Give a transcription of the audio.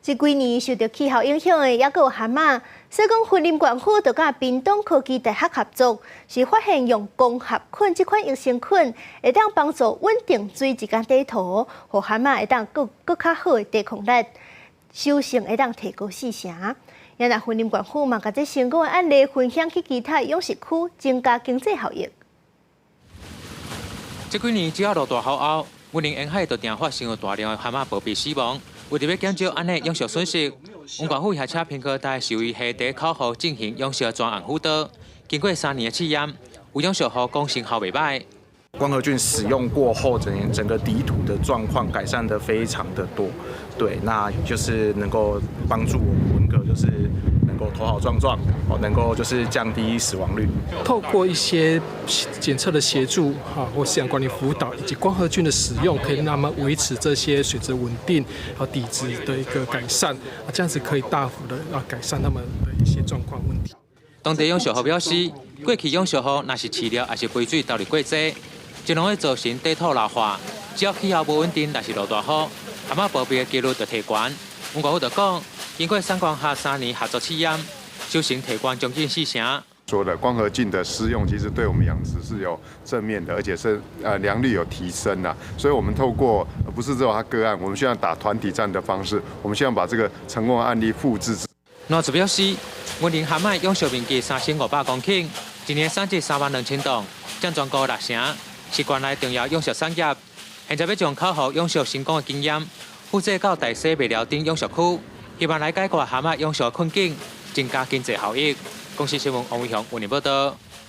这几年受到气候影响的，也有蛤蟆。所以讲，云林县府就甲屏东科技大学合作，是发现用光合菌这款益生菌，会当帮助稳定水质甲底土，互蛤蟆会当更较好的抵抗力，收成会当提高4成。也那云林县府嘛，甲这成功的案例分享去其他养殖区，增加经济效益。这几年只要落大雨后，云林沿海就定发生有大量的蛤蟆暴毙死亡。为着要减少安尼养殖损失，温县府也请评估台受益下底考核进行养殖专案辅导。经过3年的试验，有养殖户讲成效袂歹。光合菌使用过后，整个底土的状况改善的非常的多，对，那就是能够帮助我们文革就是能够头好壮壮，能够就是降低死亡率。透过一些检测的协助或饲养管理辅导，以及光合菌的使用，可以让他们维持这些水质稳定和底质的一个改善，这样子可以大幅的改善他们的一些状况问题。当地养殖户表示，过去养殖户若是饲料还是肥水倒入过多，就容易造成地土老化。只要气候不稳定，若是落大雨，蛤蟆暴毙的几率就提悬。温县府就讲，经过三光下3年合作试验，收成提悬将近4成。说的光合菌的施用，其实对我们养殖是有正面的，而且是良率有提升啦。所以我们透过不是只有它个案，我们希望打团体战的方式，我们希望把这个成功的案例复制。农就表示，云林蛤蟆养殖面积3500公顷，今年产值32000吨，占全国6成，是县内重要养殖产业。现在要将考核养殖成功的经验，复制到大西北寮顶养殖区，希望来解决蛤蟆养殖困境，增加经济效益。公司新闻王伟雄为您报道。